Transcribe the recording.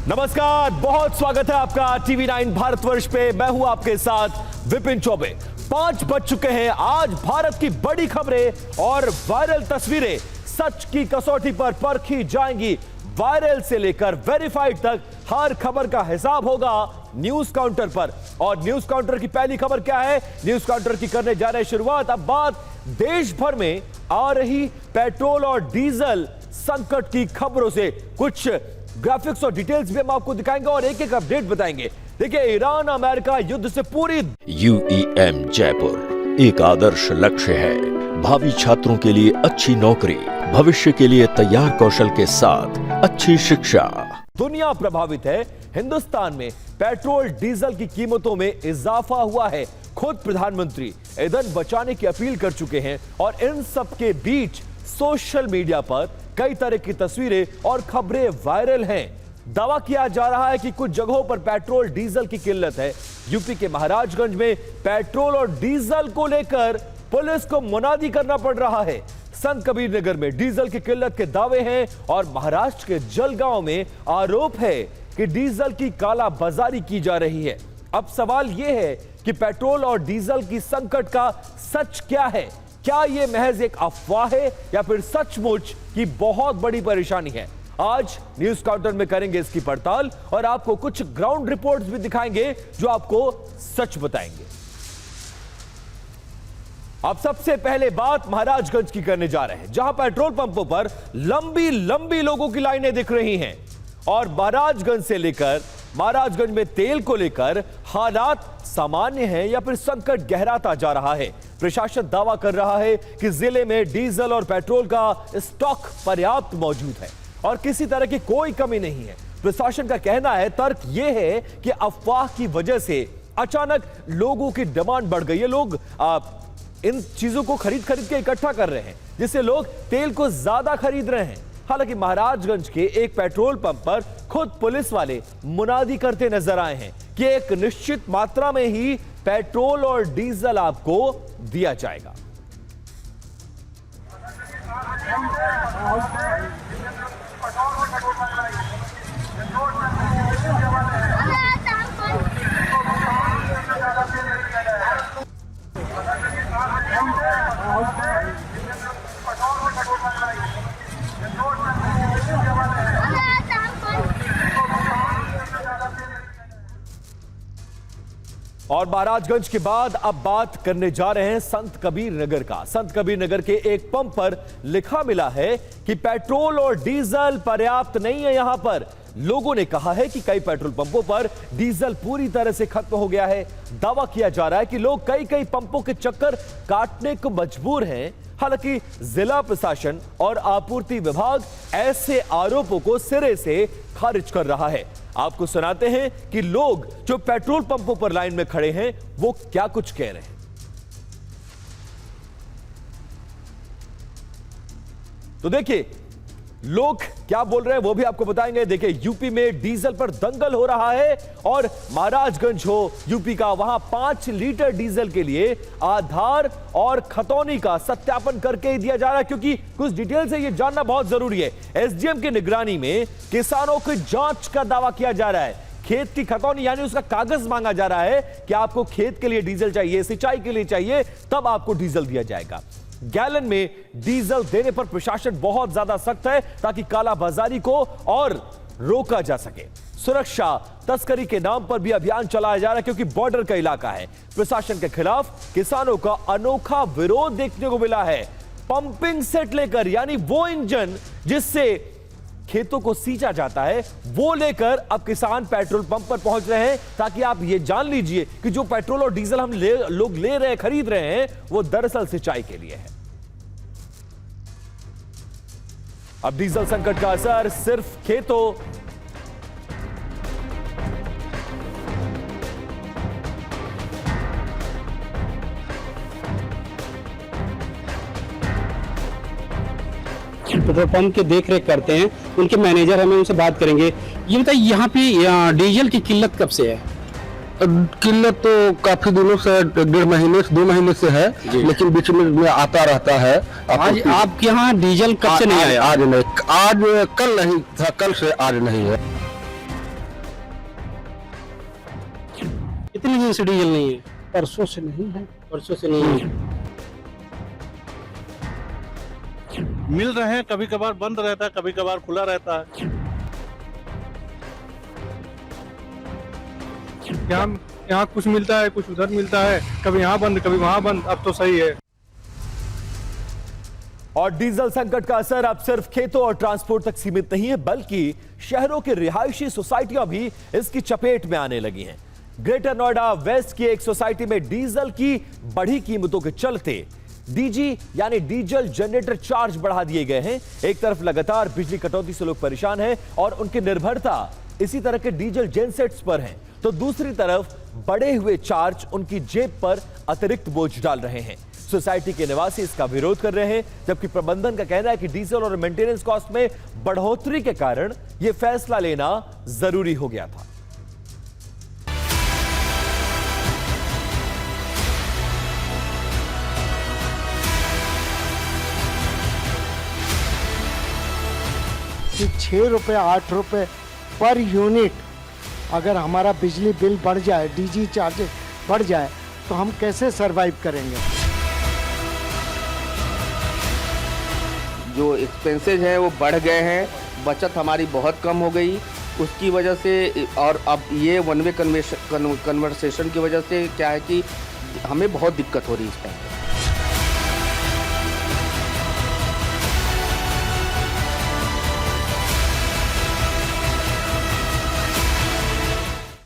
नमस्कार, बहुत स्वागत है आपका टीवी 9 भारतवर्ष पे। मैं हूं आपके साथ विपिन चौबे। 5 बज चुके हैं। आज भारत की बड़ी खबरें और वायरल तस्वीरें सच की कसौटी पर परखी जाएंगी। वायरल से लेकर वेरीफाइड तक हर खबर का हिसाब होगा न्यूज काउंटर पर। और न्यूज काउंटर की पहली खबर क्या है? न्यूज काउंटर की करने जा रहे शुरुआत। अब बात देश भर में आ रही पेट्रोल और डीजल संकट की खबरों से। कुछ ग्राफिक्स और डिटेल्स भी हम आपको दिखाएंगे और एक एक अपडेट बताएंगे। देखिए, ईरान अमेरिका युद्ध से पूरी UEM जयपुर एक आदर्श लक्ष्य है। भावी छात्रों के लिए अच्छी नौकरी, भविष्य के लिए तैयार कौशल के साथ अच्छी शिक्षा। दुनिया प्रभावित है। हिंदुस्तान में पेट्रोल डीजल की कीमतों में इजाफा हुआ है। खुद प्रधानमंत्री ईंधन बचाने की अपील कर चुके हैं और इन सब के बीच सोशल मीडिया पर कई तरह की तस्वीरें और खबरें वायरल हैं। दावा किया जा रहा है कि कुछ जगहों पर पेट्रोल डीजल की किल्लत है। यूपी के महाराजगंज में पेट्रोल और डीजल को लेकर पुलिस को मुनादी करना पड़ रहा है। संत कबीर नगर में डीजल की किल्लत के दावे हैं और महाराष्ट्र के जलगांव में आरोप है कि डीजल की काला बाजारी की जा रही है। अब सवाल यह है कि पेट्रोल और डीजल की संकट का सच क्या है? क्या यह महज एक अफवाह है या फिर सचमुच की बहुत बड़ी परेशानी है? आज न्यूज काउंटर में करेंगे इसकी पड़ताल और आपको कुछ ग्राउंड रिपोर्ट्स भी दिखाएंगे जो आपको सच बताएंगे। अब सबसे पहले बात महाराजगंज की करने जा रहे हैं, जहां पेट्रोल पंपों पर लंबी लंबी लोगों की लाइनें दिख रही हैं और महाराजगंज से लेकर महाराजगंज में तेल को लेकर हालात सामान्य हैं या फिर संकट गहराता जा रहा है। प्रशासन दावा कर रहा है कि जिले में डीजल और पेट्रोल का स्टॉक पर्याप्त मौजूद है और किसी तरह की कोई कमी नहीं है। प्रशासन का कहना है, तर्क यह है कि अफवाह की वजह से अचानक लोगों की डिमांड बढ़ गई है। लोग इन चीजों को खरीद के इकट्ठा कर रहे हैं, जिससे लोग तेल को ज्यादा खरीद रहे हैं। हालांकि महाराजगंज के एक पेट्रोल पंप पर खुद पुलिस वाले मुनादी करते नजर आए हैं कि एक निश्चित मात्रा में ही पेट्रोल और डीजल आपको दिया जाएगा। और महाराजगंज के बाद अब बात करने जा रहे हैं संत कबीर नगर का। संत कबीर नगर के एक पंप पर लिखा मिला है कि पेट्रोल और डीजल पर्याप्त नहीं है। यहां पर लोगों ने कहा है कि कई पेट्रोल पंपों पर डीजल पूरी तरह से खत्म हो गया है। दावा किया जा रहा है कि लोग कई पंपों के चक्कर काटने को मजबूर हैं। हालांकि जिला प्रशासन और आपूर्ति विभाग ऐसे आरोपों को सिरे से खारिज कर रहा है। आपको सुनाते हैं कि लोग जो पेट्रोल पंपों पर लाइन में खड़े हैं वो क्या कुछ कह रहे हैं। तो देखिए, लोग क्या बोल रहे हैं वो भी आपको बताएंगे। देखिए, यूपी में डीजल पर दंगल हो रहा है और महाराजगंज हो यूपी का, वहां 5 लीटर डीजल के लिए आधार और खतौनी का सत्यापन करके ही दिया जा रहा है, क्योंकि कुछ डिटेल से यह जानना बहुत जरूरी है। एसडीएम की निगरानी में किसानों की जांच का दावा किया जा रहा है। खेत की खतौनी यानी उसका कागज मांगा जा रहा है कि आपको खेत के लिए डीजल चाहिए, सिंचाई के लिए चाहिए, तब आपको डीजल दिया जाएगा। गैलन में डीजल देने पर प्रशासन बहुत ज्यादा सख्त है ताकि कालाबाजारी को और रोका जा सके। सुरक्षा तस्करी के नाम पर भी अभियान चलाया जा रहा है, क्योंकि बॉर्डर का इलाका है। प्रशासन के खिलाफ किसानों का अनोखा विरोध देखने को मिला है। पंपिंग सेट लेकर, यानी वो इंजन जिससे खेतों को सींचा जाता है, वो लेकर अब किसान पेट्रोल पंप पर पहुंच रहे हैं, ताकि आप ये जान लीजिए कि जो पेट्रोल और डीजल हम लोग ले रहे हैं, खरीद रहे हैं, वो दरअसल सिंचाई के लिए है। अब डीजल संकट का असर सिर्फ खेतों पेट्रोल पंप के देख रेख करते हैं, उनके मैनेजर हमें उनसे बात करेंगे। ये बताइए, यहाँ पे डीजल की किल्लत कब से है? किल्लत तो काफी दिनों से 1.5 महीने से 2 महीने से है, लेकिन बीच में आता रहता है। आज आपके यहाँ डीजल कब से नहीं आया? आज नहीं, आज कल नहीं था, कल से आज नहीं है। कितने दिन से डीजल नहीं है? परसों से नहीं है। परसों से नहीं है। मिल रहे हैं, कभी कभार बंद रहता है, कभी कभार खुला रहता है। यहाँ कुछ मिलता है, कुछ उधर मिलता है, कभी यहाँ बंद कभी वहाँ बंद। अब तो सही है। और डीजल संकट का असर अब सिर्फ खेतों और ट्रांसपोर्ट तक सीमित नहीं है, बल्कि शहरों की रिहायशी सोसाइटियां भी इसकी चपेट में आने लगी हैं। ग्रेटर नोएडा वेस्ट की एक सोसाइटी में डीजल की बढ़ी कीमतों के चलते डीजी यानी डीजल जनरेटर चार्ज बढ़ा दिए गए हैं। एक तरफ लगातार बिजली कटौती से लोग परेशान हैं और उनकी निर्भरता इसी तरह के डीजल जेनसेट्स पर है, तो दूसरी तरफ बढ़े हुए चार्ज उनकी जेब पर अतिरिक्त बोझ डाल रहे हैं। सोसाइटी के निवासी इसका विरोध कर रहे हैं, जबकि प्रबंधन का कहना है कि डीजल और मेंटेनेंस कॉस्ट में बढ़ोतरी के कारण यह फैसला लेना जरूरी हो गया था। कि 6 रुपये 8 रुपये पर यूनिट अगर हमारा बिजली बिल बढ़ जाए, डीजी चार्जेस बढ़ जाए, तो हम कैसे सरवाइव करेंगे। जो एक्सपेंसेज हैं वो बढ़ गए हैं, बचत हमारी बहुत कम हो गई उसकी वजह से, और अब ये वन वे कन्वर्सेशन की वजह से क्या है कि हमें बहुत दिक्कत हो रही है इस टाइम।